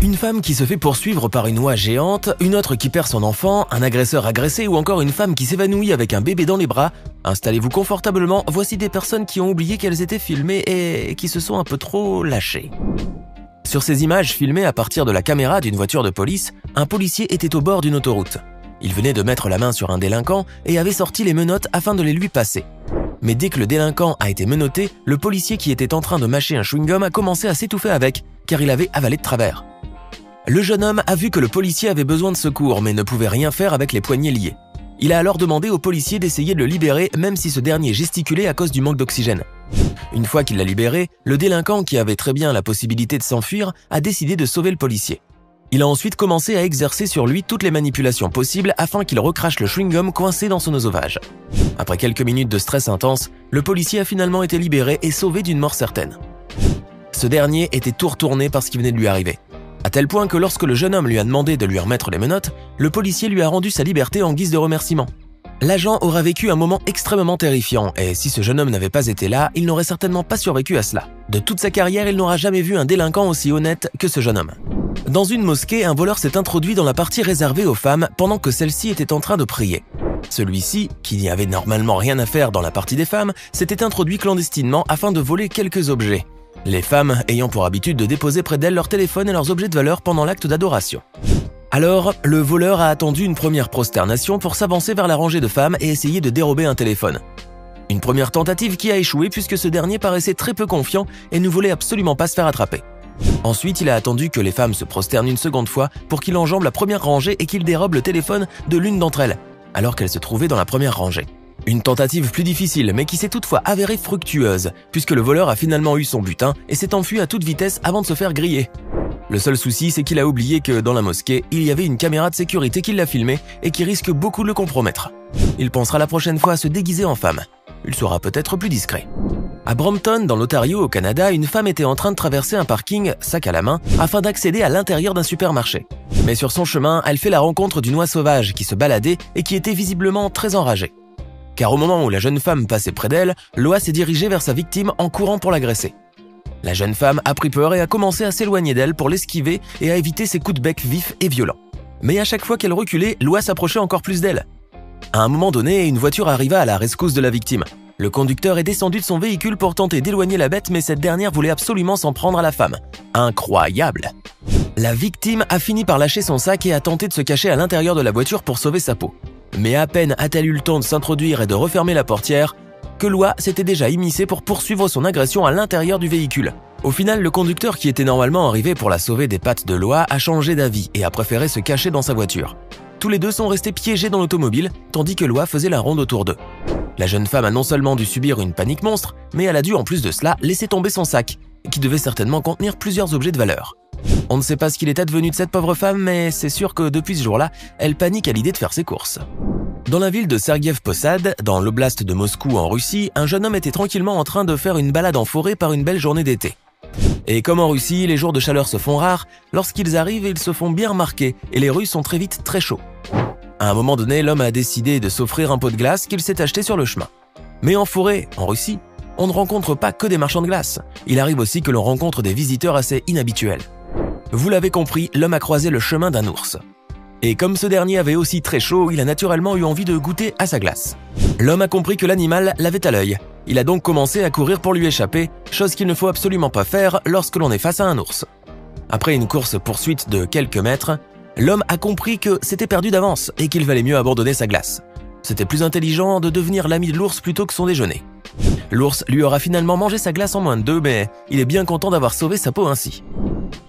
Une femme qui se fait poursuivre par une oie géante, une autre qui perd son enfant, un agresseur agressé ou encore une femme qui s'évanouit avec un bébé dans les bras. Installez-vous confortablement, voici des personnes qui ont oublié qu'elles étaient filmées et qui se sont un peu trop lâchées. Sur ces images filmées à partir de la caméra d'une voiture de police, un policier était au bord d'une autoroute. Il venait de mettre la main sur un délinquant et avait sorti les menottes afin de les lui passer. Mais dès que le délinquant a été menotté, le policier qui était en train de mâcher un chewing-gum a commencé à s'étouffer avec, car il avait avalé de travers. Le jeune homme a vu que le policier avait besoin de secours mais ne pouvait rien faire avec les poignets liés. Il a alors demandé au policier d'essayer de le libérer même si ce dernier gesticulait à cause du manque d'oxygène. Une fois qu'il l'a libéré, le délinquant qui avait très bien la possibilité de s'enfuir a décidé de sauver le policier. Il a ensuite commencé à exercer sur lui toutes les manipulations possibles afin qu'il recrache le chewing-gum coincé dans son œsophage. Après quelques minutes de stress intense, le policier a finalement été libéré et sauvé d'une mort certaine. Ce dernier était tout retourné par ce qui venait de lui arriver. À tel point que lorsque le jeune homme lui a demandé de lui remettre les menottes, le policier lui a rendu sa liberté en guise de remerciement. L'agent aura vécu un moment extrêmement terrifiant et si ce jeune homme n'avait pas été là, il n'aurait certainement pas survécu à cela. De toute sa carrière, il n'aura jamais vu un délinquant aussi honnête que ce jeune homme. Dans une mosquée, un voleur s'est introduit dans la partie réservée aux femmes pendant que celle-ci était en train de prier. Celui-ci, qui n'y avait normalement rien à faire dans la partie des femmes, s'était introduit clandestinement afin de voler quelques objets. Les femmes ayant pour habitude de déposer près d'elles leur téléphone et leurs objets de valeur pendant l'acte d'adoration. Alors, le voleur a attendu une première prosternation pour s'avancer vers la rangée de femmes et essayer de dérober un téléphone. Une première tentative qui a échoué puisque ce dernier paraissait très peu confiant et ne voulait absolument pas se faire attraper. Ensuite, il a attendu que les femmes se prosternent une seconde fois pour qu'il enjambe la première rangée et qu'il dérobe le téléphone de l'une d'entre elles, alors qu'elle se trouvait dans la première rangée. Une tentative plus difficile mais qui s'est toutefois avérée fructueuse puisque le voleur a finalement eu son butin et s'est enfui à toute vitesse avant de se faire griller. Le seul souci, c'est qu'il a oublié que dans la mosquée, il y avait une caméra de sécurité qui l'a filmé et qui risque beaucoup de le compromettre. Il pensera la prochaine fois à se déguiser en femme. Il sera peut-être plus discret. À Brampton, dans l'Ontario, au Canada, une femme était en train de traverser un parking, sac à la main, afin d'accéder à l'intérieur d'un supermarché. Mais sur son chemin, elle fait la rencontre d'une oie sauvage qui se baladait et qui était visiblement très enragée. Car au moment où la jeune femme passait près d'elle, l'oie s'est dirigée vers sa victime en courant pour l'agresser. La jeune femme a pris peur et a commencé à s'éloigner d'elle pour l'esquiver et à éviter ses coups de bec vifs et violents. Mais à chaque fois qu'elle reculait, l'oie s'approchait encore plus d'elle. À un moment donné, une voiture arriva à la rescousse de la victime. Le conducteur est descendu de son véhicule pour tenter d'éloigner la bête, mais cette dernière voulait absolument s'en prendre à la femme. Incroyable! La victime a fini par lâcher son sac et a tenté de se cacher à l'intérieur de la voiture pour sauver sa peau. Mais à peine a-t-elle eu le temps de s'introduire et de refermer la portière, que l'oie s'était déjà immiscée pour poursuivre son agression à l'intérieur du véhicule. Au final, le conducteur qui était normalement arrivé pour la sauver des pattes de l'oie a changé d'avis et a préféré se cacher dans sa voiture. Tous les deux sont restés piégés dans l'automobile, tandis que l'oie faisait la ronde autour d'eux. La jeune femme a non seulement dû subir une panique monstre, mais elle a dû en plus de cela laisser tomber son sac, qui devait certainement contenir plusieurs objets de valeur. On ne sait pas ce qu'il est advenu de cette pauvre femme, mais c'est sûr que depuis ce jour-là, elle panique à l'idée de faire ses courses. Dans la ville de Sergueï Posad, dans l'oblast de Moscou en Russie, un jeune homme était tranquillement en train de faire une balade en forêt par une belle journée d'été. Et comme en Russie, les jours de chaleur se font rares, lorsqu'ils arrivent, ils se font bien remarquer et les rues sont très vite très chauds. À un moment donné, l'homme a décidé de s'offrir un pot de glace qu'il s'est acheté sur le chemin. Mais en forêt, en Russie, on ne rencontre pas que des marchands de glace. Il arrive aussi que l'on rencontre des visiteurs assez inhabituels. Vous l'avez compris, l'homme a croisé le chemin d'un ours. Et comme ce dernier avait aussi très chaud, il a naturellement eu envie de goûter à sa glace. L'homme a compris que l'animal l'avait à l'œil. Il a donc commencé à courir pour lui échapper, chose qu'il ne faut absolument pas faire lorsque l'on est face à un ours. Après une course-poursuite de quelques mètres, l'homme a compris que c'était perdu d'avance et qu'il valait mieux abandonner sa glace. C'était plus intelligent de devenir l'ami de l'ours plutôt que son déjeuner. L'ours lui aura finalement mangé sa glace en moins de 2, mais il est bien content d'avoir sauvé sa peau ainsi.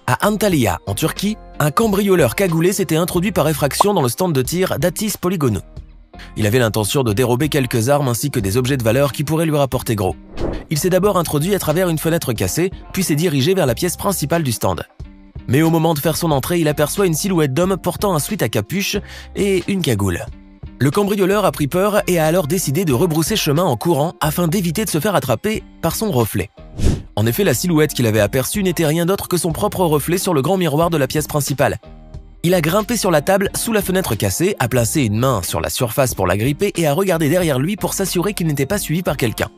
À Antalya, en Turquie, un cambrioleur cagoulé s'était introduit par effraction dans le stand de tir d'Atis Polygonou. Il avait l'intention de dérober quelques armes ainsi que des objets de valeur qui pourraient lui rapporter gros. Il s'est d'abord introduit à travers une fenêtre cassée, puis s'est dirigé vers la pièce principale du stand. Mais au moment de faire son entrée, il aperçoit une silhouette d'homme portant un sweat à capuche et une cagoule. Le cambrioleur a pris peur et a alors décidé de rebrousser chemin en courant afin d'éviter de se faire attraper par son reflet. En effet, la silhouette qu'il avait aperçue n'était rien d'autre que son propre reflet sur le grand miroir de la pièce principale. Il a grimpé sur la table sous la fenêtre cassée, a placé une main sur la surface pour la gripper et a regardé derrière lui pour s'assurer qu'il n'était pas suivi par quelqu'un.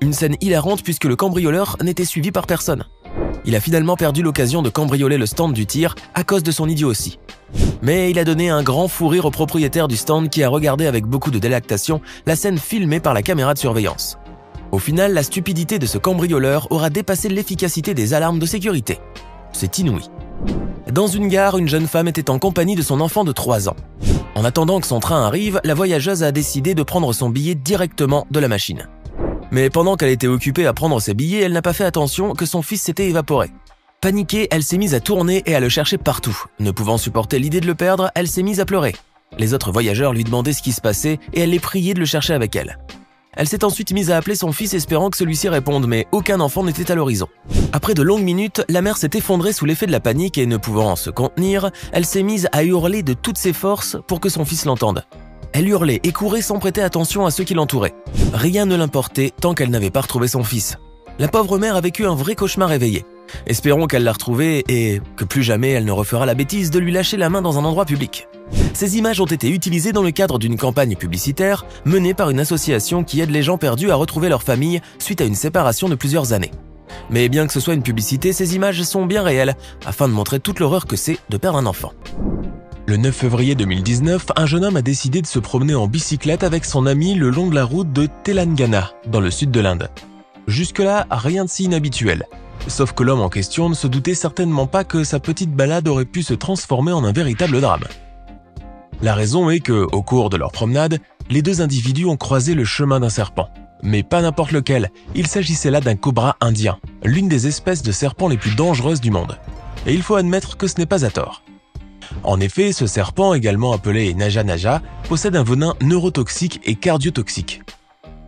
Une scène hilarante puisque le cambrioleur n'était suivi par personne. Il a finalement perdu l'occasion de cambrioler le stand du tir à cause de son idiotie. Mais il a donné un grand fou rire au propriétaire du stand qui a regardé avec beaucoup de délectation la scène filmée par la caméra de surveillance. Au final, la stupidité de ce cambrioleur aura dépassé l'efficacité des alarmes de sécurité. C'est inouï. Dans une gare, une jeune femme était en compagnie de son enfant de 3 ans. En attendant que son train arrive, la voyageuse a décidé de prendre son billet directement de la machine. Mais pendant qu'elle était occupée à prendre ses billets, elle n'a pas fait attention que son fils s'était évaporé. Paniquée, elle s'est mise à tourner et à le chercher partout. Ne pouvant supporter l'idée de le perdre, elle s'est mise à pleurer. Les autres voyageurs lui demandaient ce qui se passait et elle les priait de le chercher avec elle. Elle s'est ensuite mise à appeler son fils espérant que celui-ci réponde, mais aucun enfant n'était à l'horizon. Après de longues minutes, la mère s'est effondrée sous l'effet de la panique et ne pouvant se contenir, elle s'est mise à hurler de toutes ses forces pour que son fils l'entende. Elle hurlait et courait sans prêter attention à ceux qui l'entouraient. Rien ne l'importait tant qu'elle n'avait pas retrouvé son fils. La pauvre mère a vécu un vrai cauchemar éveillé. Espérons qu'elle l'a retrouvé et que plus jamais elle ne refera la bêtise de lui lâcher la main dans un endroit public. Ces images ont été utilisées dans le cadre d'une campagne publicitaire menée par une association qui aide les gens perdus à retrouver leur famille suite à une séparation de plusieurs années. Mais bien que ce soit une publicité, ces images sont bien réelles afin de montrer toute l'horreur que c'est de perdre un enfant. Le 9 février 2019, un jeune homme a décidé de se promener en bicyclette avec son ami le long de la route de Telangana, dans le sud de l'Inde. Jusque-là, rien de si inhabituel. Sauf que l'homme en question ne se doutait certainement pas que sa petite balade aurait pu se transformer en un véritable drame. La raison est que, au cours de leur promenade, les deux individus ont croisé le chemin d'un serpent. Mais pas n'importe lequel, il s'agissait là d'un cobra indien, l'une des espèces de serpents les plus dangereuses du monde. Et il faut admettre que ce n'est pas à tort. En effet, ce serpent, également appelé Naja Naja, possède un venin neurotoxique et cardiotoxique.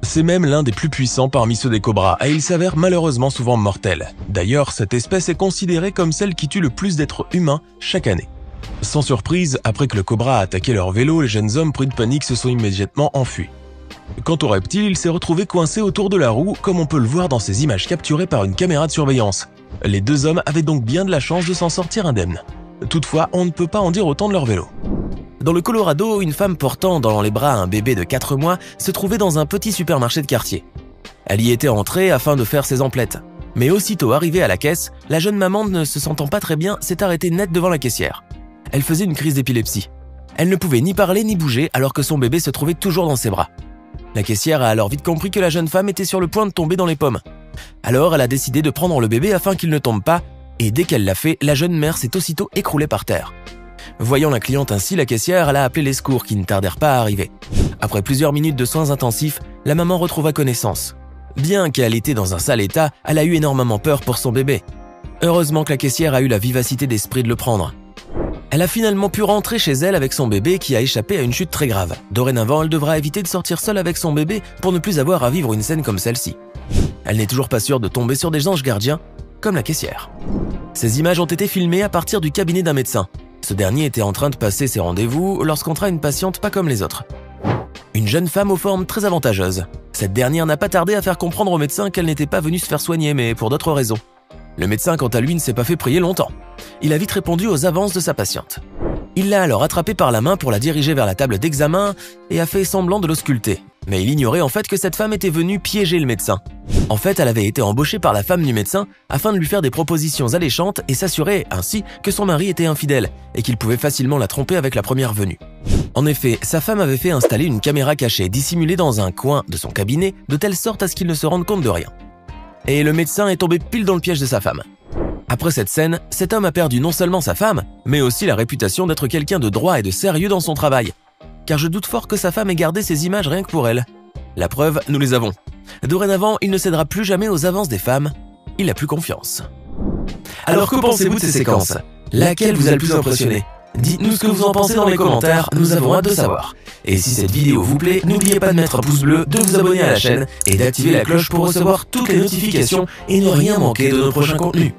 C'est même l'un des plus puissants parmi ceux des cobras et il s'avère malheureusement souvent mortel. D'ailleurs, cette espèce est considérée comme celle qui tue le plus d'êtres humains chaque année. Sans surprise, après que le cobra a attaqué leur vélo, les jeunes hommes pris de panique se sont immédiatement enfuis. Quant au reptile, il s'est retrouvé coincé autour de la roue, comme on peut le voir dans ces images capturées par une caméra de surveillance. Les deux hommes avaient donc bien de la chance de s'en sortir indemnes. Toutefois, on ne peut pas en dire autant de leur vélo. Dans le Colorado, une femme portant dans les bras un bébé de 4 mois se trouvait dans un petit supermarché de quartier. Elle y était entrée afin de faire ses emplettes. Mais aussitôt arrivée à la caisse, la jeune maman, ne se sentant pas très bien, s'est arrêtée net devant la caissière. Elle faisait une crise d'épilepsie. Elle ne pouvait ni parler ni bouger alors que son bébé se trouvait toujours dans ses bras. La caissière a alors vite compris que la jeune femme était sur le point de tomber dans les pommes. Alors elle a décidé de prendre le bébé afin qu'il ne tombe pas, et dès qu'elle l'a fait, la jeune mère s'est aussitôt écroulée par terre. Voyant la cliente ainsi, la caissière a appelé les secours qui ne tardèrent pas à arriver. Après plusieurs minutes de soins intensifs, la maman retrouva connaissance. Bien qu'elle était dans un sale état, elle a eu énormément peur pour son bébé. Heureusement que la caissière a eu la vivacité d'esprit de le prendre. Elle a finalement pu rentrer chez elle avec son bébé qui a échappé à une chute très grave. Dorénavant, elle devra éviter de sortir seule avec son bébé pour ne plus avoir à vivre une scène comme celle-ci. Elle n'est toujours pas sûre de tomber sur des anges gardiens, comme la caissière. Ces images ont été filmées à partir du cabinet d'un médecin. Ce dernier était en train de passer ses rendez-vous lorsqu'entra une patiente pas comme les autres. Une jeune femme aux formes très avantageuses. Cette dernière n'a pas tardé à faire comprendre au médecin qu'elle n'était pas venue se faire soigner, mais pour d'autres raisons. Le médecin, quant à lui, ne s'est pas fait prier longtemps. Il a vite répondu aux avances de sa patiente. Il l'a alors attrapée par la main pour la diriger vers la table d'examen et a fait semblant de l'ausculter. Mais il ignorait en fait que cette femme était venue piéger le médecin. En fait, elle avait été embauchée par la femme du médecin afin de lui faire des propositions alléchantes et s'assurer ainsi que son mari était infidèle et qu'il pouvait facilement la tromper avec la première venue. En effet, sa femme avait fait installer une caméra cachée dissimulée dans un coin de son cabinet de telle sorte à ce qu'il ne se rende compte de rien. Et le médecin est tombé pile dans le piège de sa femme. Après cette scène, cet homme a perdu non seulement sa femme, mais aussi la réputation d'être quelqu'un de droit et de sérieux dans son travail. Car je doute fort que sa femme ait gardé ces images rien que pour elle. La preuve, nous les avons. Dorénavant, il ne cédera plus jamais aux avances des femmes. Il n'a plus confiance. Alors que pensez-vous de ces séquences? Laquelle vous a le plus impressionné? Dites-nous ce que vous en pensez dans les commentaires, nous avons hâte de savoir. Et si cette vidéo vous plaît, n'oubliez pas de mettre un pouce bleu, de vous abonner à la chaîne et d'activer la cloche pour recevoir toutes les notifications et ne rien manquer de nos prochains contenus.